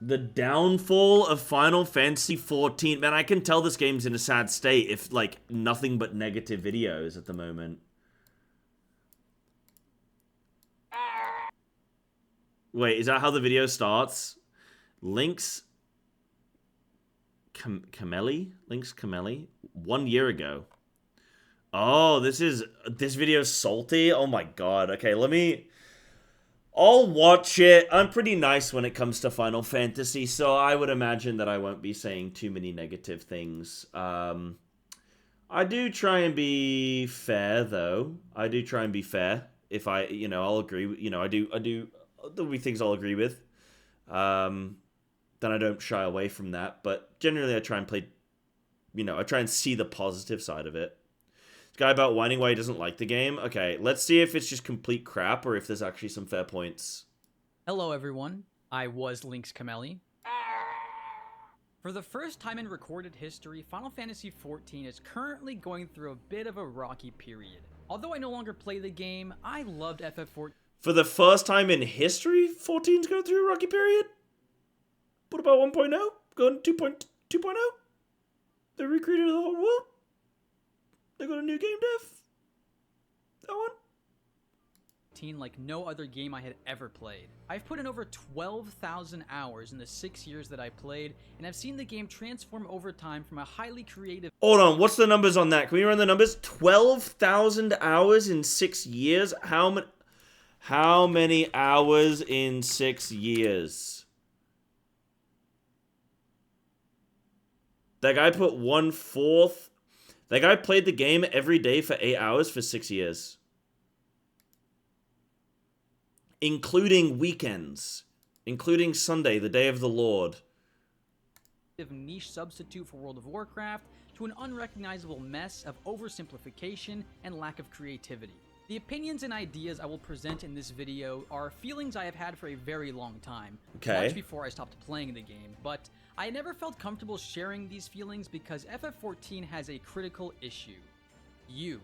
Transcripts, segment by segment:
The downfall of Final Fantasy 14. Man, I can tell this game's in a sad state if, like, nothing but negative videos at the moment. Wait, is that how the video starts? Lynx Kameli? Lynx Kameli? 1 year ago. Oh, this video's salty? Oh my god. Okay, I'll watch it. I'm pretty nice when it comes to Final Fantasy, so I would imagine that I won't be saying too many negative things. I do try and be fair, though. I do try and be fair. If I'll agree. I do. There'll be things I'll agree with. Then I don't shy away from that. But generally, I try and play. I try and see the positive side of it. This guy about whining why he doesn't like the game. Okay, let's see if it's just complete crap or if there's actually some fair points. Hello, everyone. I was Lynx Kameli. For the first time in recorded history, Final Fantasy XIV is currently going through a bit of a rocky period. Although I no longer play the game, I loved FF14. For the first time in history, 14's going through a rocky period? What about 1.0? Going 2.0? They recreated the whole world? They got a new game dev? That one? Like no other game I had ever played. I've put in over 12,000 hours in the 6 years that I played, and I've seen the game transform over time from a highly creative— Hold on, what's the numbers on that? Can we run the numbers? 12,000 hours in 6 years? How many hours in 6 years? That guy put 1/4. That guy played the game every day for 8 hours for 6 years. Including weekends. Including Sunday, the day of the Lord. Niche substitute for World of Warcraft to an unrecognizable mess of oversimplification and lack of creativity. The opinions and ideas I will present in this video are feelings I have had for a very long time, much before I stopped playing the game, but I never felt comfortable sharing these feelings because FF14 has a critical issue. You,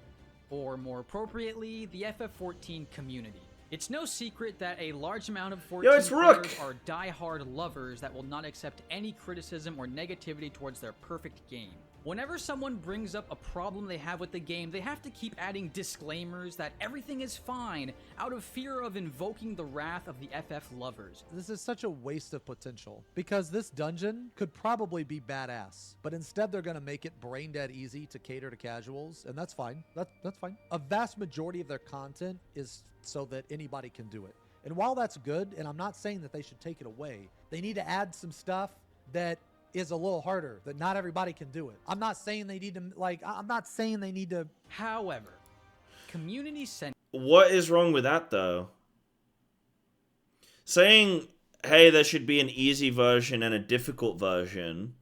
or more appropriately, the FF14 community. It's no secret that a large amount of 14 players are die-hard lovers that will not accept any criticism or negativity towards their perfect game. Whenever someone brings up a problem they have with the game, they have to keep adding disclaimers that everything is fine out of fear of invoking the wrath of the FF lovers. This is such a waste of potential because this dungeon could probably be badass, but instead they're going to make it brain dead easy to cater to casuals, and that's fine. That's fine. A vast majority of their content is so that anybody can do it. And while that's good, and I'm not saying that they should take it away, they need to add some stuff that is a little harder, that not everybody can do it. I'm not saying they need to, However, community sent— What is wrong with that, though? Saying, hey, there should be an easy version and a difficult version.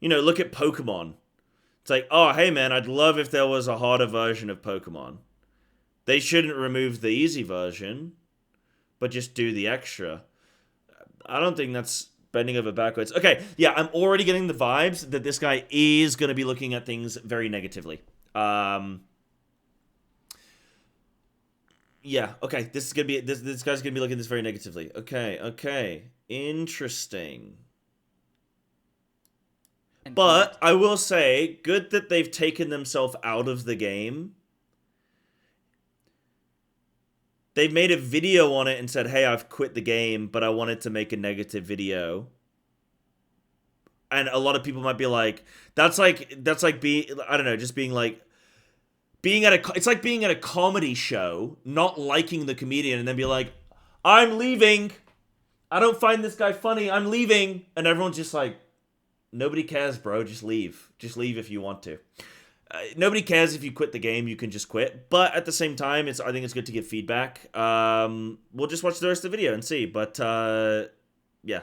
Look at Pokemon. It's like, oh, hey, man, I'd love if there was a harder version of Pokemon. They shouldn't remove the easy version, but just do the extra. I don't think that's bending over backwards. Okay, yeah, I'm already getting the vibes that this guy is going to be looking at things very negatively. Yeah, okay, this guy's gonna be looking at this very negatively. Okay, interesting. But I will say, good that they've taken themselves out of the game. They've made a video on it and said, hey, I've quit the game, but I wanted to make a negative video. And a lot of people might be like, that's like being, I don't know, just being like, it's like being at a comedy show, not liking the comedian, and then be like, I'm leaving. I don't find this guy funny. I'm leaving. And everyone's just like, nobody cares, bro. Just leave. Just leave if you want to. Nobody cares if you quit the game. You can just quit. But at the same time, I think it's good to give feedback. We'll just watch the rest of the video and see. But, yeah.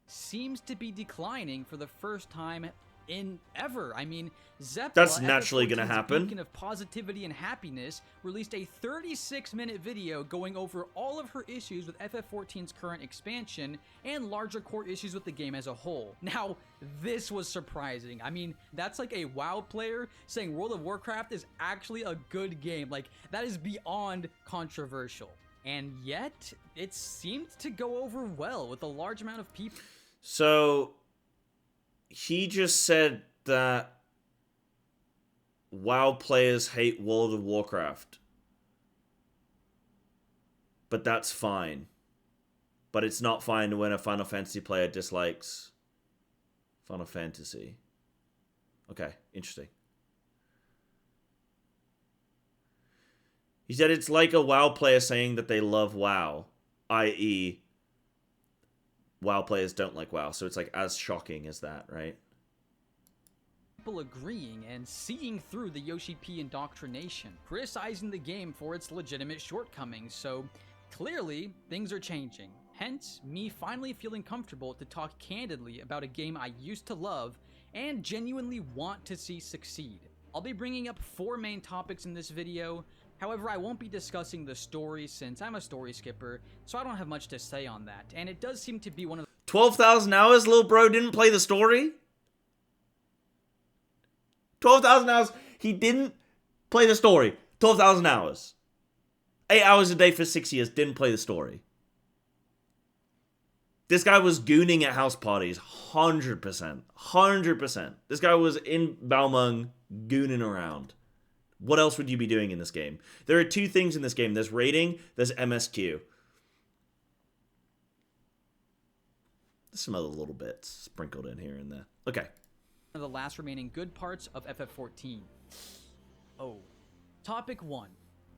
Seems to be declining for the first time in ever. I mean, Zeppela, that's naturally going to happen. Beacon of positivity and happiness, released a 36-minute video going over all of her issues with FF14's current expansion and larger core issues with the game as a whole. Now, this was surprising. I mean, that's like a WoW player saying World of Warcraft is actually a good game. Like, that is beyond controversial. And yet, it seemed to go over well with a large amount of people. So he just said that WoW players hate World of Warcraft. But that's fine. But it's not fine when a Final Fantasy player dislikes Final Fantasy. Okay, interesting. He said it's like a WoW player saying that they love WoW, i.e., WoW players don't like WoW, so it's like as shocking as that, right? People agreeing and seeing through the Yoshi P indoctrination, criticizing the game for its legitimate shortcomings, so clearly things are changing. Hence, me finally feeling comfortable to talk candidly about a game I used to love and genuinely want to see succeed. I'll be bringing up 4 main topics in this video. However, I won't be discussing the story since I'm a story skipper, so I don't have much to say on that, and it does seem to be one of 12,000 hours, little bro didn't play the story? 12,000 hours, he didn't play the story. 12,000 hours. 8 hours a day for 6 years, didn't play the story. This guy was gooning at house parties, 100%. 100%. This guy was in Balmung, gooning around. What else would you be doing in this game? There are 2 things in this game. There's raiding, there's MSQ. There's some other little bits sprinkled in here and there. Okay. the last remaining good parts of FF14. Oh. Topic 1.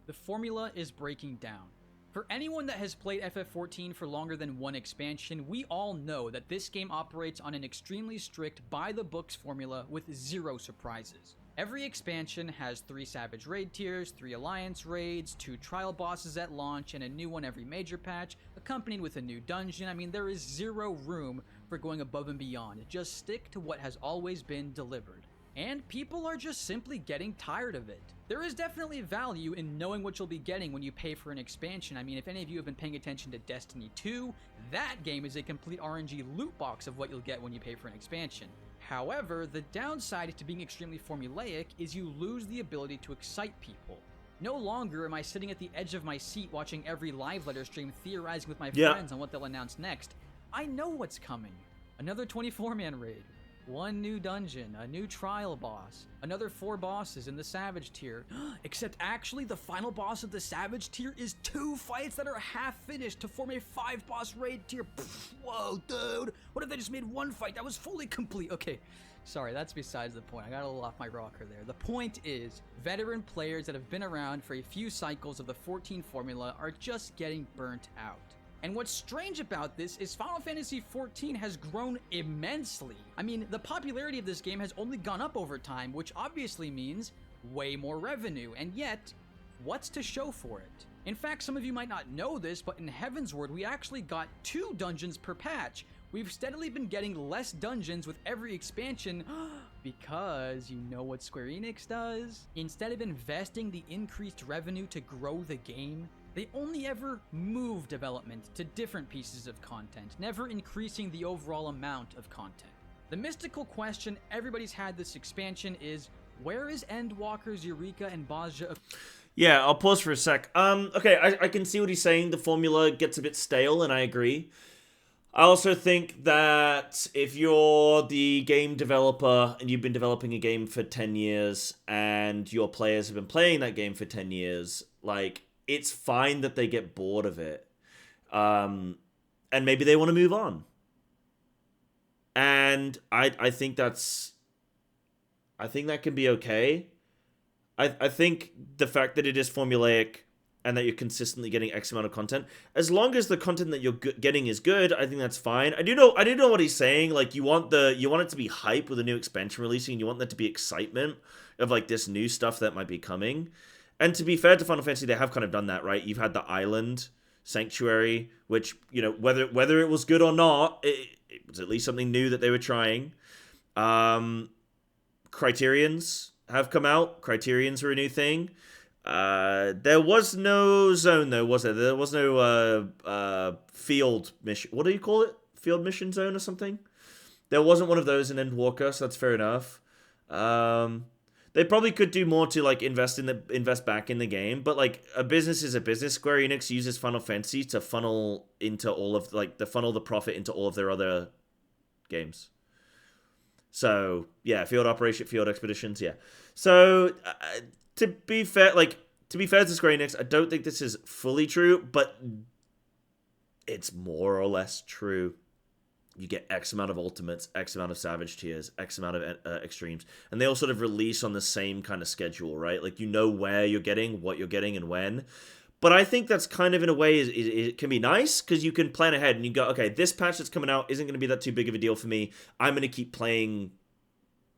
The formula is breaking down. For anyone that has played FF14 for longer than one expansion, we all know that this game operates on an extremely strict by-the-books formula with 0 surprises. Every expansion has 3 Savage Raid tiers, 3 Alliance raids, 2 trial bosses at launch, and a new one every major patch, accompanied with a new dungeon. I mean, there is 0 room for going above and beyond. Just stick to what has always been delivered. And people are just simply getting tired of it. There is definitely value in knowing what you'll be getting when you pay for an expansion. I mean, if any of you have been paying attention to Destiny 2, that game is a complete RNG loot box of what you'll get when you pay for an expansion. However, the downside to being extremely formulaic is you lose the ability to excite people. No longer am I sitting at the edge of my seat watching every live letter stream theorizing with my friends on what they'll announce next. I know what's coming. Another 24-man raid. 1 new dungeon, a new trial boss, another 4 bosses in the Savage tier. Except actually, the final boss of the Savage tier is 2 fights that are half finished to form a 5-boss raid tier. Pfft, whoa, dude! What if they just made 1 fight that was fully complete? Okay, sorry, that's besides the point. I got a little off my rocker there. The point is, veteran players that have been around for a few cycles of the 14 formula are just getting burnt out. And what's strange about this is Final Fantasy XIV has grown immensely. I mean, the popularity of this game has only gone up over time, which obviously means way more revenue, and yet, what's to show for it? In fact, some of you might not know this, but in Heavensward, we actually got 2 dungeons per patch. We've steadily been getting less dungeons with every expansion, because you know what Square Enix does? Instead of investing the increased revenue to grow the game, they only ever move development to different pieces of content, never increasing the overall amount of content. The mystical question everybody's had this expansion is, where is Endwalker's Eureka and Bozja? Yeah, I'll pause for a sec. Okay, I can see what he's saying. The formula gets a bit stale, and I agree. I also think that if you're the game developer and you've been developing a game for 10 years and your players have been playing that game for 10 years, like, it's fine that they get bored of it. And maybe they want to move on. And I think that can be okay. I think the fact that it is formulaic and that you're consistently getting X amount of content, as long as the content that you're getting is good, I think that's fine. I do know what he's saying. Like, you want it to be hype with a new expansion releasing, and you want there to be excitement of like this new stuff that might be coming. And to be fair to Final Fantasy, they have kind of done that, right? You've had the Island Sanctuary, which, you know, whether it was good or not, it was at least something new that they were trying. Criterions have come out. Criterions are a new thing. There was no zone, though, was there? There was no field mission. What do you call it? Field mission zone or something? There wasn't one of those in Endwalker, so that's fair enough. They probably could do more to like invest back in the game, but like a business is a business. Square Enix uses Final Fantasy to funnel the profit into all of their other games. So yeah, field operation, field expeditions, yeah. So to be fair to Square Enix, I don't think this is fully true, but it's more or less true. You get X amount of ultimates, X amount of savage tiers, X amount of extremes, and they all sort of release on the same kind of schedule, right? Like, you know where you're getting, what you're getting, and when. But I think that's kind of, in a way, it can be nice, because you can plan ahead, and you go, okay, this patch that's coming out isn't going to be that too big of a deal for me. I'm going to keep playing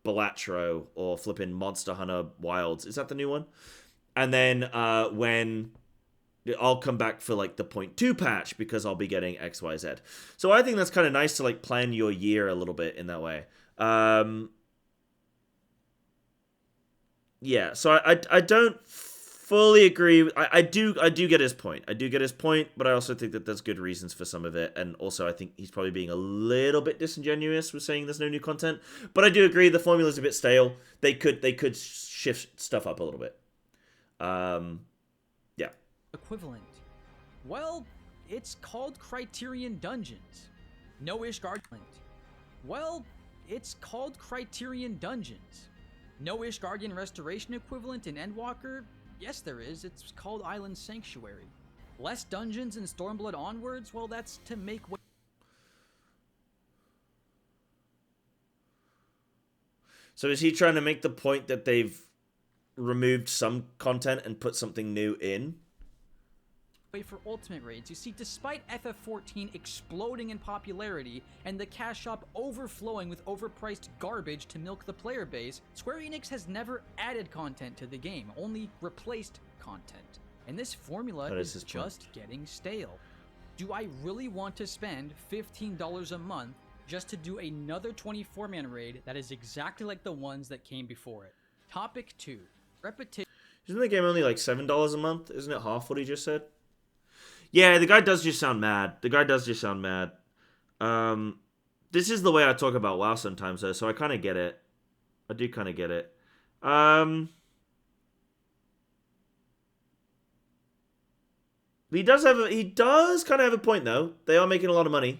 Balatro or flipping Monster Hunter Wilds. Is that the new one? And then when I'll come back for like the 0.2 patch because I'll be getting XYZ. So I think that's kind of nice to like plan your year a little bit in that way. Yeah, so I don't fully agree. I do get his point. I do get his point, but I also think that there's good reasons for some of it, and also I think he's probably being a little bit disingenuous with saying there's no new content. But I do agree the formula's a bit stale. They could shift stuff up a little bit. Yeah. Equivalent. Well, it's called Criterion Dungeons. No-ish Guardian. Well, it's called Criterion Dungeons. No-ish Guardian Restoration equivalent in Endwalker? Yes, there is. It's called Island Sanctuary. Less dungeons in Stormblood onwards? Well, that's to make way. So is he trying to make the point that they've removed some content and put something new in? For ultimate raids. You see, despite FF14 exploding in popularity and the cash shop overflowing with overpriced garbage to milk the player base, Square Enix has never added content to the game, only replaced content. And this formula is just getting stale. Do I really want to spend $15 a month just to do another 24-man raid that is exactly like the ones that came before it? Topic 2. Repetition. Isn't the game only like $7 a month? Isn't it half what he just said? Yeah, the guy does just sound mad. This is the way I talk about WoW sometimes, though, so I kind of get it. I do kind of get it. He does kind of have a point, though. They are making a lot of money.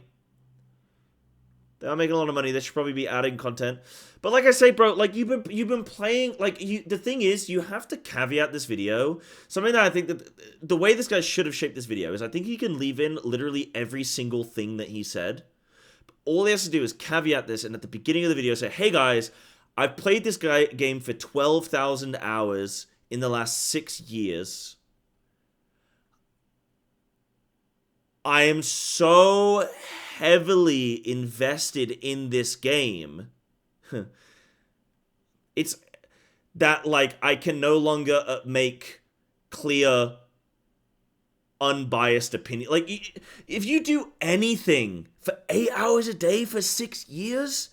They should probably be adding content. But like I say, bro, like you've been playing, like the thing is, you have to caveat this video. Something that I think that the way this guy should have shaped this video is I think he can leave in literally every single thing that he said. All he has to do is caveat this, and at the beginning of the video say, hey guys, I've played this game for 12,000 hours in the last 6 years. I am so heavily invested in this game. It's that, like, I can no longer make clear, unbiased opinion. Like, if you do anything for 8 hours a day for 6 years,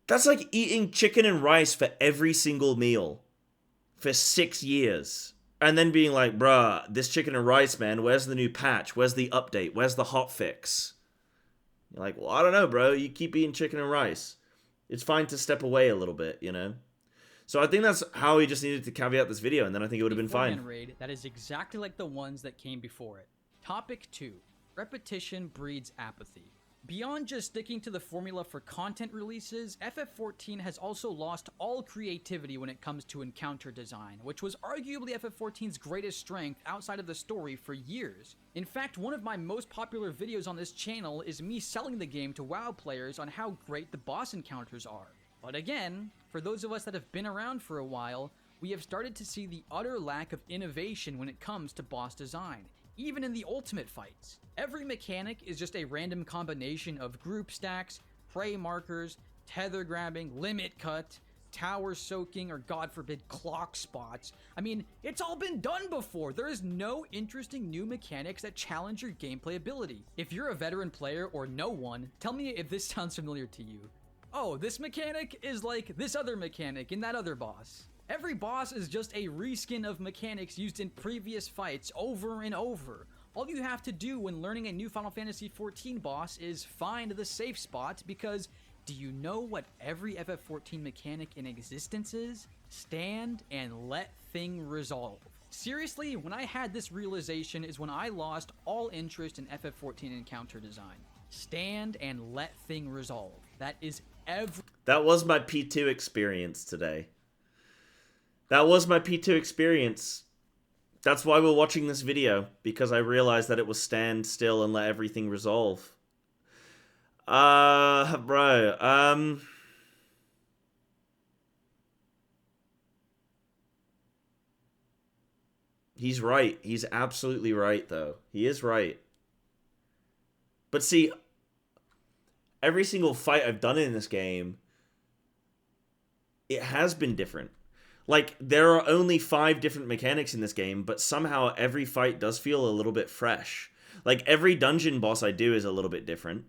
that's like eating chicken and rice for every single meal for 6 years. And then being like, bruh, this chicken and rice, man, where's the new patch? Where's the update? Where's the hotfix? You're like, well, I don't know, bro. You keep eating chicken and rice. It's fine to step away a little bit, you know? So I think that's how he just needed to caveat this video, and then I think it would have been fine. Raid that is exactly like the ones that came before it. Topic 2. Repetition breeds apathy. Beyond just sticking to the formula for content releases, FF14 has also lost all creativity when it comes to encounter design, which was arguably FF14's greatest strength outside of the story for years. In fact, one of my most popular videos on this channel is me selling the game to WoW players on how great the boss encounters are. But again, for those of us that have been around for a while, we have started to see the utter lack of innovation when it comes to boss design. Even in the ultimate fights. Every mechanic is just a random combination of group stacks, prey markers, tether grabbing, limit cut, tower soaking, or god forbid clock spots. I mean, it's all been done before. There is no interesting new mechanics that challenge your gameplay ability. If you're a veteran player or no one, tell me if this sounds familiar to you. Oh, this mechanic is like this other mechanic in that other boss. Every boss is just a reskin of mechanics used in previous fights over and over. All you have to do when learning a new Final Fantasy XIV boss is find the safe spot, because do you know what every FF14 mechanic in existence is? Stand and let thing resolve. Seriously, when I had this realization is when I lost all interest in FF14 encounter design. Stand and let thing resolve. That is every... That was my P2 experience today. That was my P2 experience. That's why we're watching this video, because I realized that it was stand still and let everything resolve. Bro, he's right. He's absolutely right, though. He is right. But see, every single fight I've done in this game, it has been different. Like, there are only 5 different mechanics in this game, but somehow every fight does feel a little bit fresh. Like, every dungeon boss I do is a little bit different.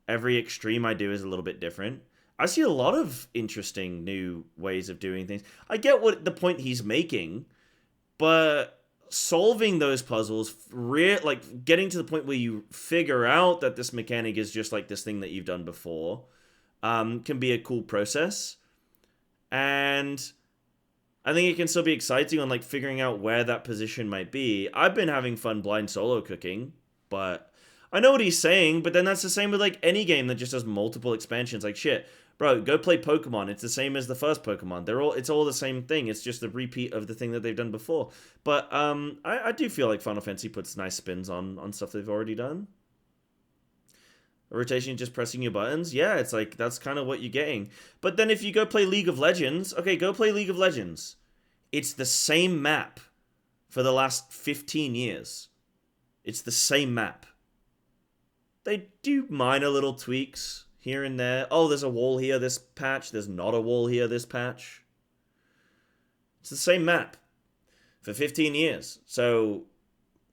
Every extreme I do is a little bit different. I see a lot of interesting new ways of doing things. I get what the point he's making, but solving those puzzles, like getting to the point where you figure out that this mechanic is just like this thing that you've done before, can be a cool process. And I think it can still be exciting on like figuring out where that position might be. I've been having fun blind solo cooking, but I know what he's saying, but then that's the same with like any game that just has multiple expansions. Like shit, bro, go play Pokemon. It's the same as the first Pokemon. It's all the same thing. It's just the repeat of the thing that they've done before. But I do feel like Final Fantasy puts nice spins on stuff they've already done. Rotation, just pressing your buttons. Yeah, it's like, that's kind of what you're getting. But then if you go play League of Legends, okay, go play League of Legends. It's the same map for the last 15 years. It's the same map. They do minor little tweaks here and there. Oh, there's a wall here this patch. There's not a wall here this patch. It's the same map for 15 years. So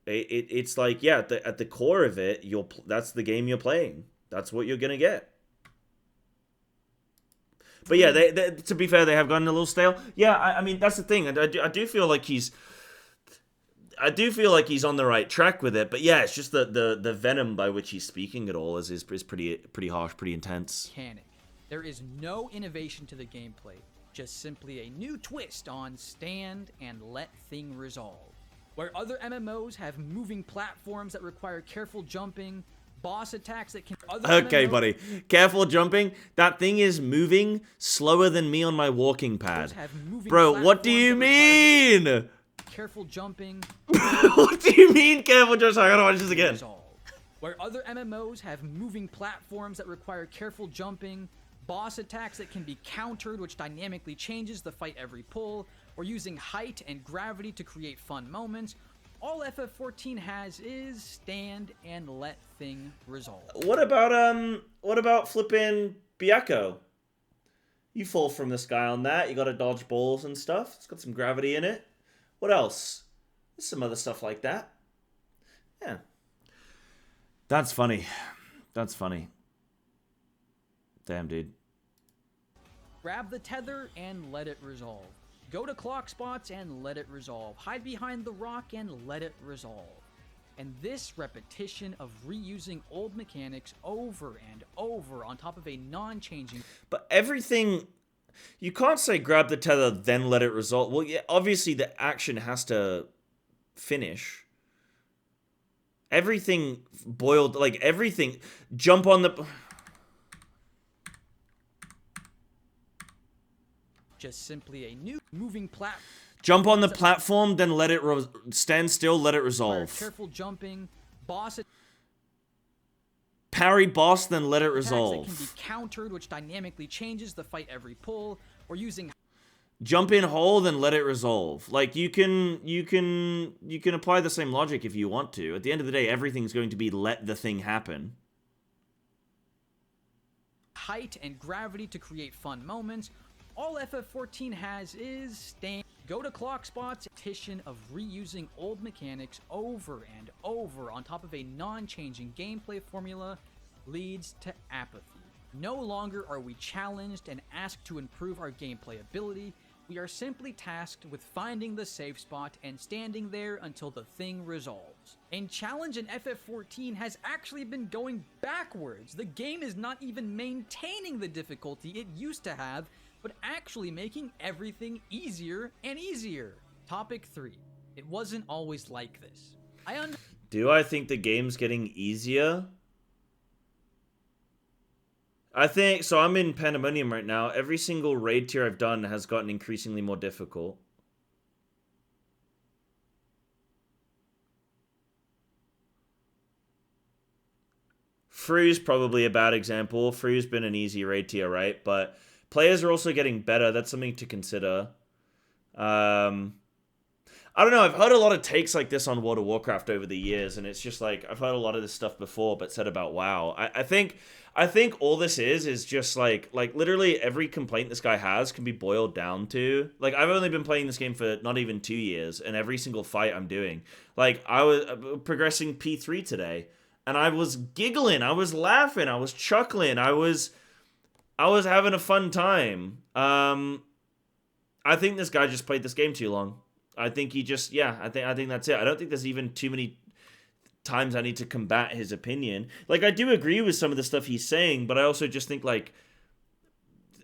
it's like, yeah, at the core of it, that's the game you're playing. That's what you're gonna get. But yeah, to be fair, they have gotten a little stale. Yeah, I mean that's the thing. I do feel like he's on the right track with it. But yeah, it's just the venom by which he's speaking it all is pretty harsh, pretty intense. Mechanic. There is no innovation to the gameplay. Just simply a new twist on stand and let thing resolve. Where other MMOs have moving platforms that require careful jumping, boss attacks that can... Okay, buddy. Careful jumping. That thing is moving slower than me on my walking pad. Bro, what do you mean? Careful jumping. What do you mean careful jumping? I gotta watch this again. Where other MMOs have moving platforms that require careful jumping, boss attacks that can be countered, which dynamically changes the fight every pull, or using height and gravity to create fun moments, all FF14 has is stand and let thing resolve. What about flipping Byakko? You fall from the sky on that. You gotta dodge balls and stuff. It's got some gravity in it. What else? There's some other stuff like that. Yeah. That's funny. That's funny. Damn, dude. Grab the tether and let it resolve. Go to clock spots and let it resolve. Hide behind the rock and let it resolve. And this repetition of reusing old mechanics over and over on top of a non-changing... But everything... You can't say grab the tether, then let it resolve. Well, yeah, obviously the action has to finish. Everything boiled... Like, everything... Jump on the... Just simply a new moving platform. Jump on the platform, then let it stand still, let it resolve. Careful jumping, boss. Parry boss, then let it resolve. That can be countered, which dynamically changes the fight every pull, or using. Jump in hole, then let it resolve. Like you can apply the same logic if you want to. At the end of the day, everything's going to be let the thing happen. Height and gravity to create fun moments. All FF14 has is stand. Go to clock spots. Repetition of reusing old mechanics over and over on top of a non-changing gameplay formula leads to apathy. No longer are we challenged and asked to improve our gameplay ability. We are simply tasked with finding the safe spot and standing there until the thing resolves. And challenge in FF14 has actually been going backwards. The game is not even maintaining the difficulty it used to have, but actually making everything easier and easier. Topic 3. It wasn't always like this. Do I think the game's getting easier? I think so. I'm in Pandemonium right now. Every single raid tier I've done has gotten increasingly more difficult. Fru's probably a bad example. Fru's been an easy raid tier, right? But players are also getting better. That's something to consider. I don't know. I've heard a lot of takes like this on World of Warcraft over the years, and it's just like I've heard a lot of this stuff before, but said about WoW. I think all this is just like literally every complaint this guy has can be boiled down to like I've only been playing this game for not even 2 years, and every single fight I'm doing, like I was progressing P3 today, and I was giggling, I was laughing, I was chuckling, I was having a fun time. I think this guy just played this game too long. I think he just, yeah, I think that's it. I don't think there's even too many times I need to combat his opinion. Like, I do agree with some of the stuff he's saying, but I also just think, like,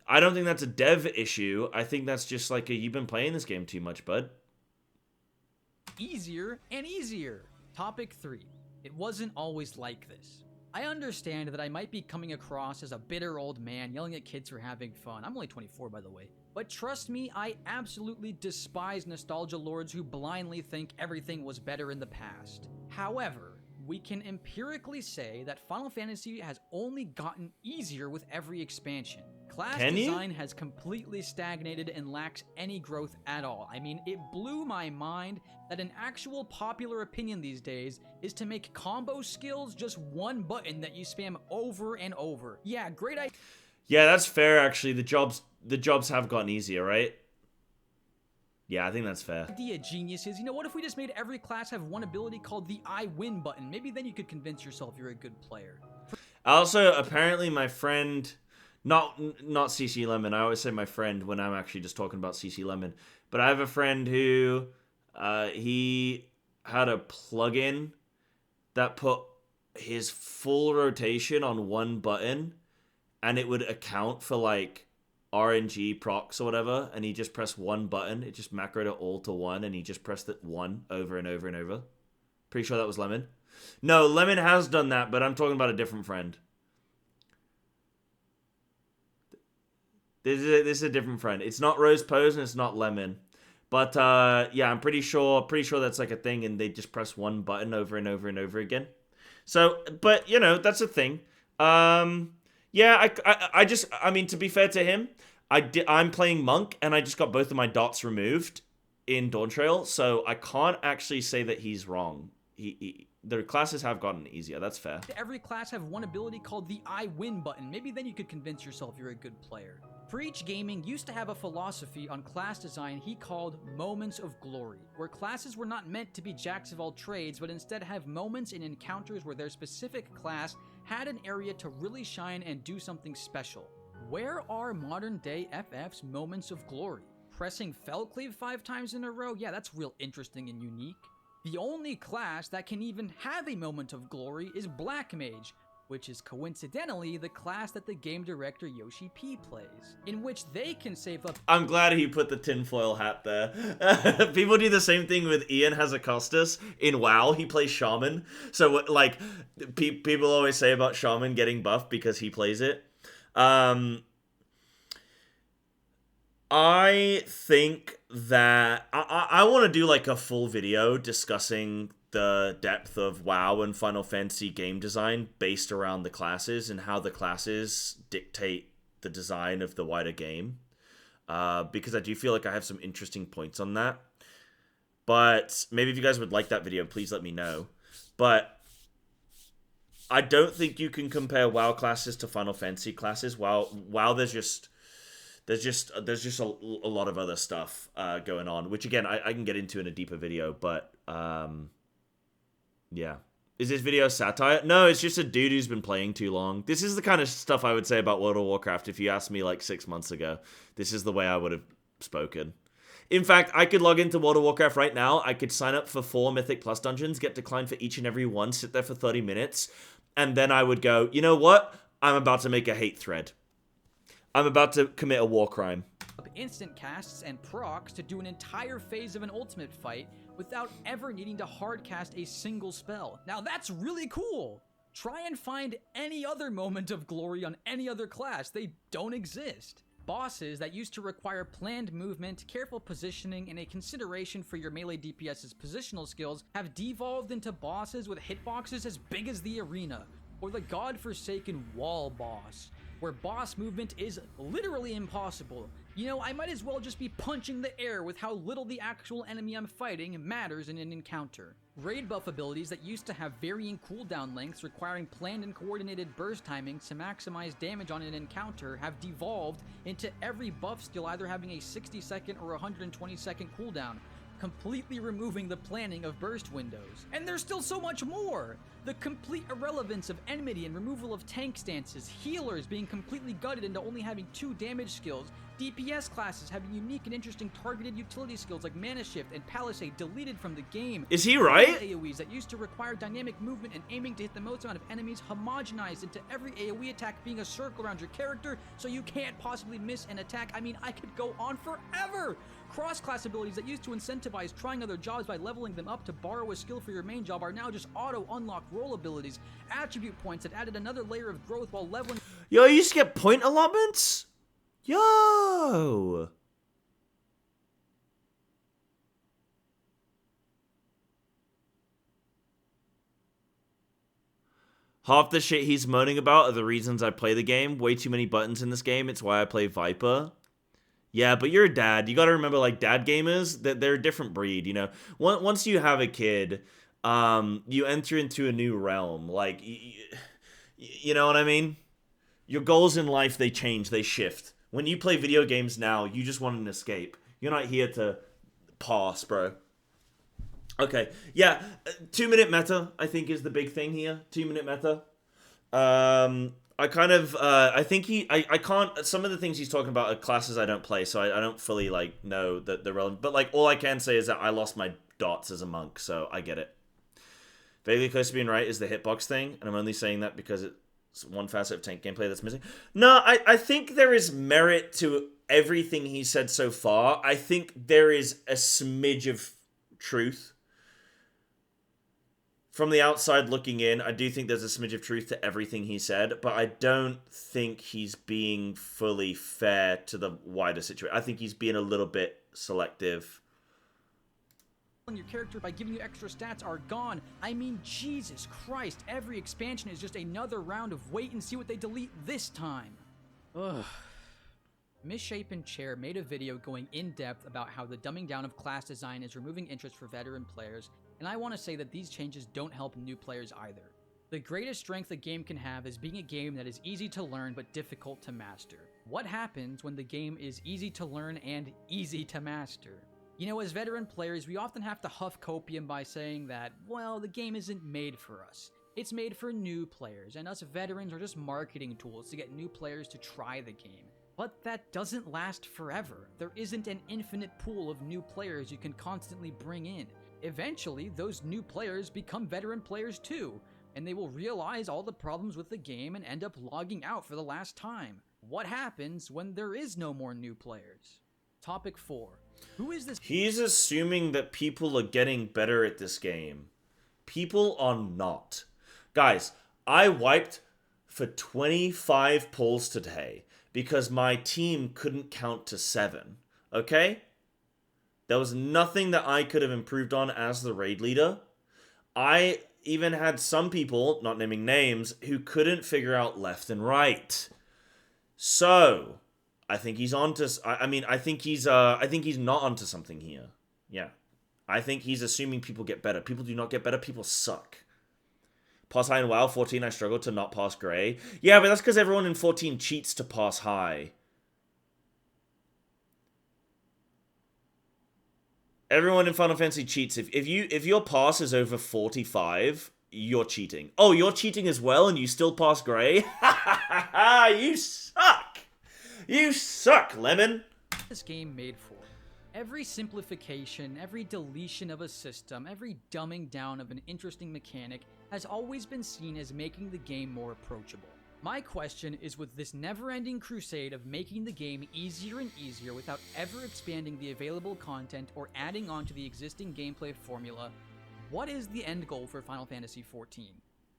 I don't think that's a dev issue. I think that's just, like, you've been playing this game too much, bud. Easier and easier. Topic 3. It wasn't always like this. I understand that I might be coming across as a bitter old man yelling at kids for having fun. I'm only 24, by the way. But trust me, I absolutely despise nostalgia lords who blindly think everything was better in the past. However, we can empirically say that Final Fantasy has only gotten easier with every expansion. Class design has completely stagnated and lacks any growth at all. I mean, it blew my mind that an actual popular opinion these days is to make combo skills just one button that you spam over and over. Yeah, great idea. Yeah, that's fair, actually. The jobs have gotten easier, right? Yeah, I think that's fair. Idea, geniuses. You know, what if we just made every class have one ability called the I win button? Maybe then you could convince yourself you're a good player. Also, apparently my friend, not CC Lemon, I always say my friend when I'm actually just talking about CC Lemon, but I have a friend who, he had a plugin that put his full rotation on one button, and it would account for, like, RNG procs or whatever, and he just pressed one button. It just macroed it all to one, and he just pressed it one over and over and over. Pretty sure that was Lemon. No, Lemon has done that, but I'm talking about a different friend. This is a different friend. It's not Rose Pose, and it's not Lemon. But, yeah, I'm pretty sure that's, like, a thing, and they just press one button over and over and over again. So, but, you know, that's a thing. Yeah, I mean, to be fair to him, I'm playing Monk, and I just got both of my dots removed in Dawntrail, so I can't actually say that he's wrong. The classes have gotten easier, that's fair. Every class have one ability called the I win button. Maybe then you could convince yourself you're a good player. Preach Gaming used to have a philosophy on class design he called Moments of Glory, where classes were not meant to be jacks of all trades, but instead have moments and encounters where their specific class had an area to really shine and do something special. Where are modern-day FF's Moments of Glory? Pressing Fellcleave 5 times in a row? Yeah, that's real interesting and unique. The only class that can even have a Moment of Glory is Black Mage, which is coincidentally the class that the game director Yoshi P plays, in which they can save up— I'm glad he put the tinfoil hat there. People do the same thing with Ian Hazakostas in WoW. He plays Shaman. So, like, people always say about Shaman getting buffed because he plays it. I think that I want to do, like, a full video discussing the depth of WoW and Final Fantasy game design based around the classes and how the classes dictate the design of the wider game. Because I do feel like I have some interesting points on that. But maybe if you guys would like that video, please let me know. But I don't think you can compare WoW classes to Final Fantasy classes. WoW, there's just a lot of other stuff going on, which again I can get into in a deeper video. But yeah. Is this video satire? No, it's just a dude who's been playing too long. This is the kind of stuff I would say about World of Warcraft if you asked me like 6 months ago. This is the way I would have spoken. In fact, I could log into World of Warcraft right now. I could sign up for 4 Mythic Plus dungeons, get declined for each and every one, sit there for 30 minutes, and then I would go, you know what? I'm about to make a hate thread. I'm about to commit a war crime. Instant casts and procs to do an entire phase of an ultimate fight without ever needing to hard cast a single spell. Now that's really cool. Try and find any other moment of glory on any other class. They don't exist. Bosses that used to require planned movement, careful positioning, and a consideration for your melee DPS's positional skills have devolved into bosses with hitboxes as big as the arena, or the godforsaken wall boss, where boss movement is literally impossible. You know, I might as well just be punching the air with how little the actual enemy I'm fighting matters in an encounter. Raid buff abilities that used to have varying cooldown lengths requiring planned and coordinated burst timings to maximize damage on an encounter have devolved into every buff skill either having a 60-second or 120-second cooldown, completely removing the planning of burst windows. And there's still so much more! The complete irrelevance of enmity and removal of tank stances, healers being completely gutted into only having 2 damage skills, DPS classes having unique and interesting targeted utility skills like Mana Shift and Palisade deleted from the game. Is he right? AoEs that used to require dynamic movement and aiming to hit the most amount of enemies homogenized into every AoE attack being a circle around your character so you can't possibly miss an attack. I mean, I could go on forever! Cross-class abilities that used to incentivize trying other jobs by leveling them up to borrow a skill for your main job are now just auto-unlock role abilities, attribute points that added another layer of growth while leveling. Yo, you used to get point allotments? Yo! Half the shit he's moaning about are the reasons I play the game. Way too many buttons in this game. It's why I play Viper. Yeah, but you're a dad. You gotta remember, like, dad gamers, that they're a different breed, you know? Once you have a kid, you enter into a new realm. Like, you know what I mean? Your goals in life, they change, they shift. When you play video games now, you just want an escape. You're not here to pass, bro. Okay, yeah, 2-minute meta, I think, is the big thing here. 2-minute meta. I kind of, I think I can't, some of the things he's talking about are classes I don't play, so I don't fully, like, know that they're relevant. But, like, all I can say is that I lost my dots as a monk, so I get it. Vaguely close to being right is the hitbox thing, and I'm only saying that because it's one facet of tank gameplay that's missing. No, I think there is merit to everything he said so far. I think there is a smidge of truth. From the outside looking in, I do think there's a smidge of truth to everything he said, but I don't think he's being fully fair to the wider situation. I think he's being a little bit selective. Your character by giving you extra stats are gone. I mean, Jesus Christ, every expansion is just another round of wait and see what they delete this time. Ugh. Misshapen Chair made a video going in depth about how the dumbing down of class design is removing interest for veteran players, and I want to say that these changes don't help new players either. The greatest strength a game can have is being a game that is easy to learn but difficult to master. What happens when the game is easy to learn and easy to master? You know, as veteran players, we often have to huff copium by saying that, well, the game isn't made for us. It's made for new players, and us veterans are just marketing tools to get new players to try the game. But that doesn't last forever. There isn't an infinite pool of new players you can constantly bring in. Eventually, those new players become veteran players too, and they will realize all the problems with the game and end up logging out for the last time. What happens when there is no more new players? Topic 4. Who is this? He's assuming that people are getting better at this game. People are not. Guys, I wiped for 25 pulls today because my team couldn't count to 7. Okay? There was nothing that I could have improved on as the raid leader. I even had some people, not naming names, who couldn't figure out left and right. So, I think he's onto. I think he's not onto something here. Yeah, I think he's assuming people get better. People do not get better. People suck. Pass high in WoW 14. I struggled to not pass gray. Yeah, but that's because everyone in 14 cheats to pass high. Everyone in Final Fantasy cheats. If your pass is over 45, you're cheating. Oh, you're cheating as well, and you still pass gray. You suck. You suck, Lemon! This game made for? Every simplification, every deletion of a system, every dumbing down of an interesting mechanic has always been seen as making the game more approachable. My question is, with this never-ending crusade of making the game easier and easier without ever expanding the available content or adding on to the existing gameplay formula, what is the end goal for Final Fantasy XIV?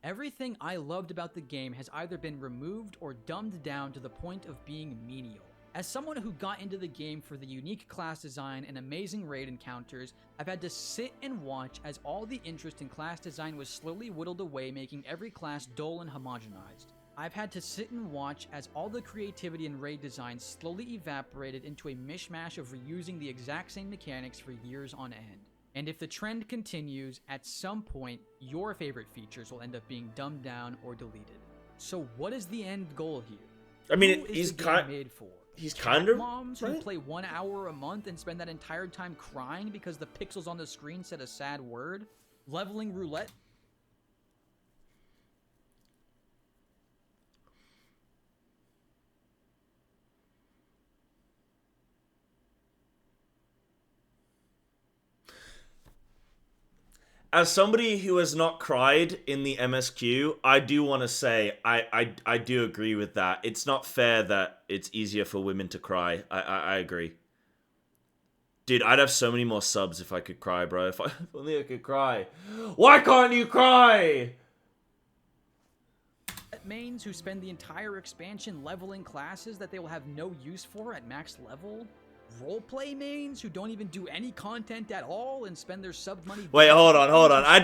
Everything I loved about the game has either been removed or dumbed down to the point of being menial. As someone who got into the game for the unique class design and amazing raid encounters, I've had to sit and watch as all the interest in class design was slowly whittled away, making every class dull and homogenized. I've had to sit and watch as all the creativity in raid design slowly evaporated into a mishmash of reusing the exact same mechanics for years on end. And if the trend continues, at some point, your favorite features will end up being dumbed down or deleted. So what is the end goal here? I mean, Who is he's the kind. game made for? He's Cat kind of moms right? who play 1 hour a month and spend that entire time crying because the pixels on the screen said a sad word? Leveling roulette? As somebody who has not cried in the MSQ, I do want to say I do agree with that. It's not fair that it's easier for women to cry. I agree. Dude, I'd have so many more subs if I could cry, bro. If only I could cry. Why can't you cry? Mains who spend the entire expansion leveling classes that they will have no use for at max level? Roleplay mains who don't even do any content at all and spend their sub money... Wait, hold on. I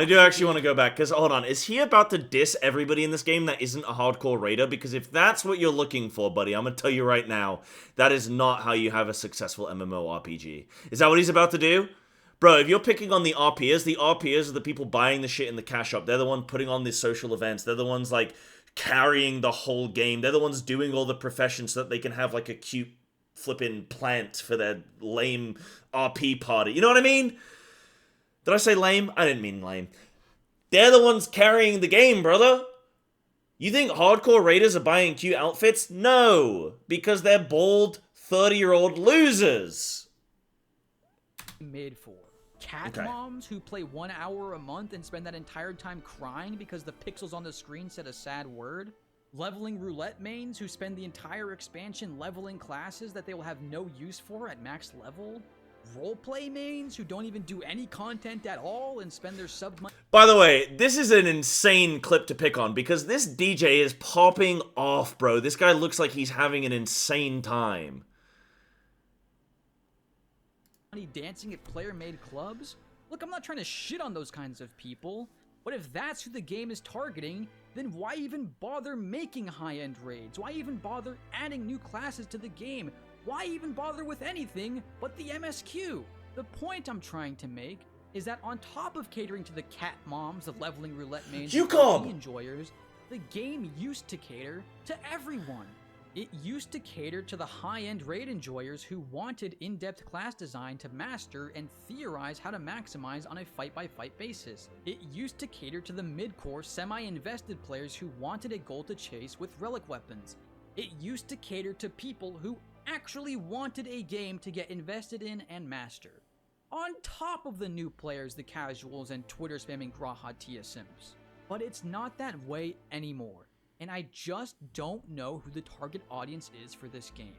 do actually want to go back, because, hold on. Is he about to diss everybody in this game that isn't a hardcore raider? Because if that's what you're looking for, buddy, I'm going to tell you right now, that is not how you have a successful MMORPG. Is that what he's about to do? Bro, if you're picking on the RPers are the people buying the shit in the cash shop. They're the one putting on these social events. They're the ones, like, carrying the whole game. They're the ones doing all the professions so that they can have, like, a cute flipping plant for their lame RP party. You know what I mean? Did I say lame? I didn't mean lame. They're the ones carrying the game, brother. You think hardcore raiders are buying cute outfits? No, because they're bald 30-year-old losers. Made for cat Okay. moms who play 1 hour a month and spend that entire time crying because the pixels on the screen said a sad word? Leveling roulette mains who spend the entire expansion leveling classes that they will have no use for at max level? Roleplay mains who don't even do any content at all and spend their sub money... By the way, this is an insane clip to pick on because this DJ is popping off, bro. This guy looks like he's having an insane time. dancing at player-made clubs? Look, I'm not trying to shit on those kinds of people, but if that's who the game is targeting, then why even bother making high-end raids? Why even bother adding new classes to the game? Why even bother with anything but the MSQ? The point I'm trying to make is that on top of catering to the cat moms, the leveling roulette mains, and RP enjoyers, the game used to cater to everyone. It used to cater to the high-end raid enjoyers who wanted in-depth class design to master and theorize how to maximize on a fight-by-fight basis. It used to cater to the mid-core, semi-invested players who wanted a goal to chase with relic weapons. It used to cater to people who actually wanted a game to get invested in and master. On top of the new players, the casuals, and Twitter-spamming Graha Tia Sims. But it's not that way anymore, and I just don't know who the target audience is for this game.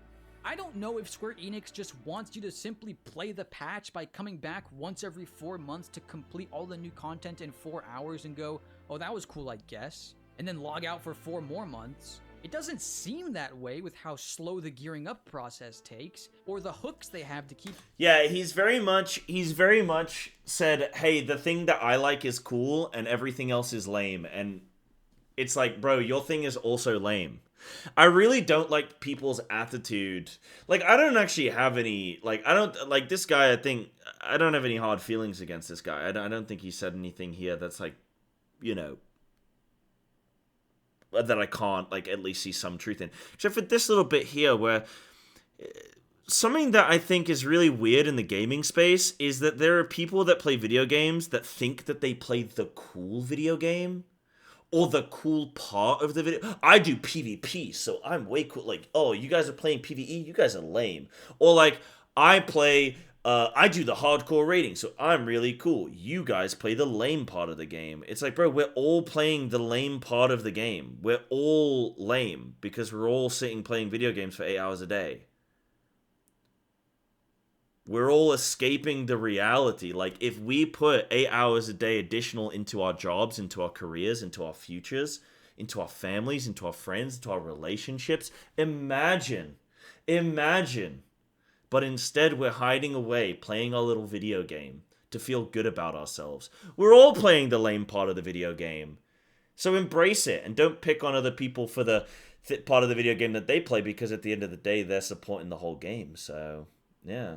I don't know if Square Enix just wants you to simply play the patch by coming back once every 4 months to complete all the new content in 4 hours and go, oh, that was cool, I guess, and then log out for 4 more months. It doesn't seem that way with how slow the gearing up process takes, or the hooks they have to keep... Yeah, he's very much said, hey, the thing that I like is cool, and everything else is lame, and it's like, bro, your thing is also lame. I really don't like people's attitude. Like, I don't actually have any, like, I don't, like, this guy, I don't have any hard feelings against this guy. I don't think he said anything here that's, like, you know, that I can't, like, at least see some truth in. Except for this little bit here where something that I think is really weird in the gaming space is that there are people that play video games that think that they play the cool video game or the cool part of the video. I do PvP, so I'm way cool. Like, oh, you guys are playing PvE? You guys are lame. Or like, I do the hardcore rating, so I'm really cool. You guys play the lame part of the game. It's like, bro, we're all playing the lame part of the game. We're all lame because we're all sitting playing video games for 8 hours a day. We're all escaping the reality. Like, if we put 8 hours a day additional into our jobs, into our careers, into our futures, into our families, into our friends, into our relationships, imagine. But instead, we're hiding away, playing our little video game to feel good about ourselves. We're all playing the lame part of the video game. So embrace it, and don't pick on other people for the part of the video game that they play, because at the end of the day, they're supporting the whole game. So, yeah.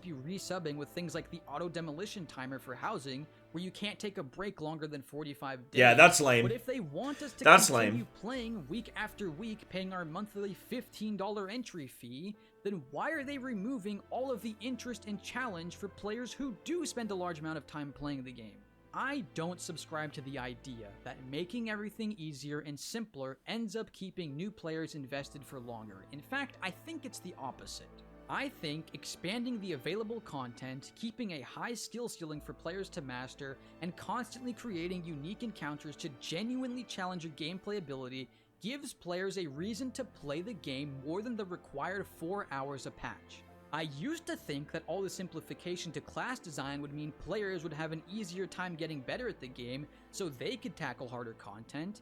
You resubbing with things like the auto demolition timer for housing, where you can't take a break longer than 45 days. Yeah, that's lame. But if they want us to That's continue lame. playing week after week, paying our monthly $15 entry fee, then why are they removing all of the interest and challenge for players who do spend a large amount of time playing the game? I don't subscribe to the idea that making everything easier and simpler ends up keeping new players invested for longer. In fact, I think it's the opposite. I think expanding the available content, keeping a high skill ceiling for players to master, and constantly creating unique encounters to genuinely challenge your gameplay ability gives players a reason to play the game more than the required 4 hours a patch. I used to think that all the simplification to class design would mean players would have an easier time getting better at the game so they could tackle harder content,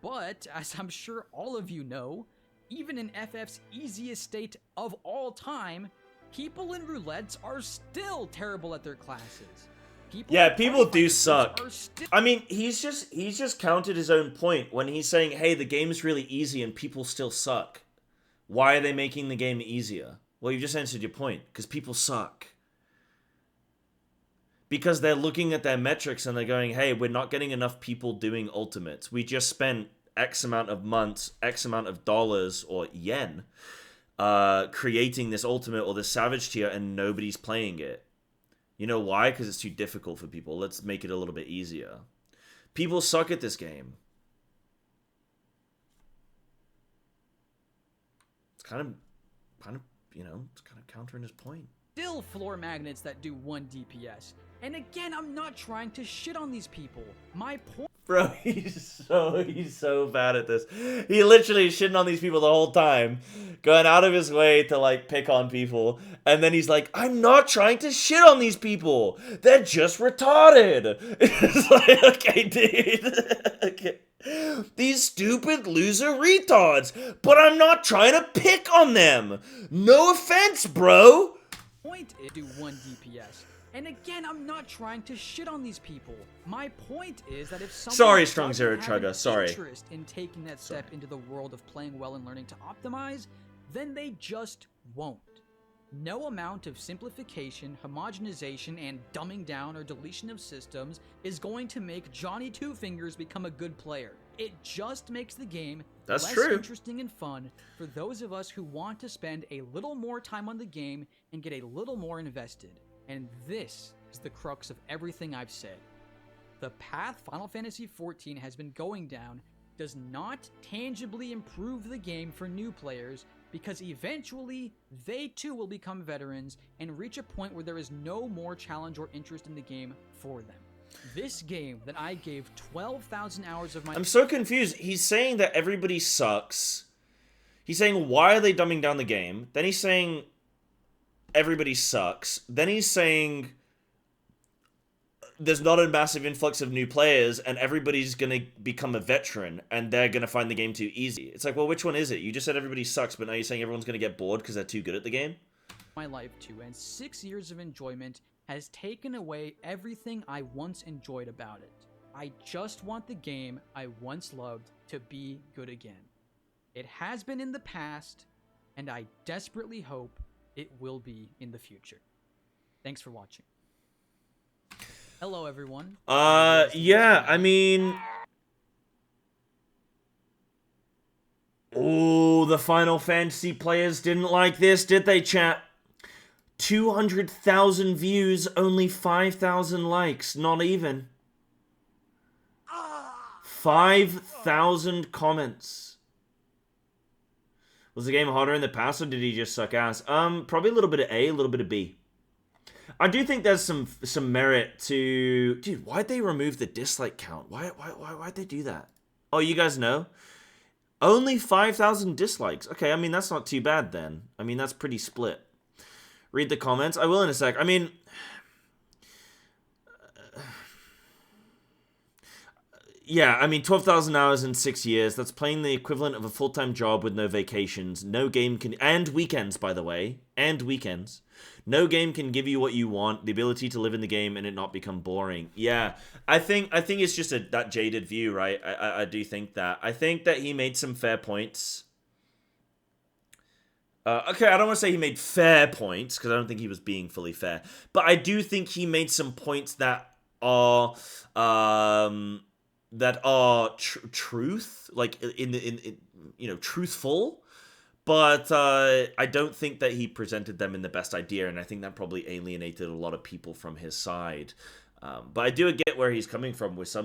but as I'm sure all of you know, even in FF's easiest state of all time, people in roulettes are still terrible at their classes. People do suck. I mean, he's just countered his own point when he's saying, hey, the game's really easy and people still suck. Why are they making the game easier? Well, you just answered your point, because people suck. Because they're looking at their metrics and they're going, hey, we're not getting enough people doing ultimates. We just spent X amount of months, X amount of dollars or yen creating this ultimate or this savage tier, and nobody's playing it. You know why? Because it's too difficult for people. Let's make it a little bit easier. People suck at this game. It's kind of, it's kind of countering his point. Still floor magnets that do 1 DPS. And again, I'm not trying to shit on these people. My point... Bro, he's so bad at this. He literally is shitting on these people the whole time, going out of his way to, like, pick on people, and then he's like, I'm not trying to shit on these people. They're just retarded. It's like, okay, dude. Okay. These stupid loser retards, but I'm not trying to pick on them. No offense, bro. Point is do 1 DPS. And again, I'm not trying to shit on these people. My point is that if someone Sorry, Strong doesn't Zero have Chugga, an sorry. interest in taking that step into the world of playing well and learning to optimize, then they just won't. No amount of simplification, homogenization, and dumbing down or deletion of systems is going to make Johnny Two Fingers become a good player. It just makes the game less interesting and fun for those of us who want to spend a little more time on the game and get a little more invested. And this is the crux of everything I've said. The path Final Fantasy XIV has been going down does not tangibly improve the game for new players, because eventually they too will become veterans and reach a point where there is no more challenge or interest in the game for them. This game that I gave 12,000 hours of my... I'm so confused. He's saying that everybody sucks. He's saying, why are they dumbing down the game? Then he's saying everybody sucks. Then he's saying there's not a massive influx of new players and everybody's going to become a veteran and they're going to find the game too easy. It's like, well, which one is it? You just said everybody sucks, but now you're saying everyone's going to get bored because they're too good at the game? My life too, and 6 years of enjoyment has taken away everything I once enjoyed about it. I just want the game I once loved to be good again. It has been in the past, and I desperately hope it will be in the future. Thanks for watching. Hello, everyone. Yeah, I mean... Oh, the Final Fantasy players didn't like this, did they, chat? 200,000 views, only 5,000 likes, not even. 5,000 comments. Was the game harder in the past, or did he just suck ass? Probably a little bit of A, a little bit of B. I do think there's some merit to... Dude, why'd they remove the dislike count? Why'd they do that? Oh, you guys know? Only 5,000 dislikes. Okay, I mean, that's not too bad then. I mean, that's pretty split. read the comments. I will in a sec. I mean, yeah, I mean, 12,000 hours in 6 years. That's playing the equivalent of a full-time job with no vacations. No game can... And weekends, by the way. And weekends. No game can give you what you want. The ability to live in the game and it not become boring. Yeah, I think it's just that jaded view, right? I do think that. I think that he made some fair points. Okay, I don't want to say he made fair points, because I don't think he was being fully fair. But I do think he made some points that are... truth, like in truthful, but I don't think that he presented them in the best idea, and I think that probably alienated a lot of people from his side. But I do get where he's coming from with some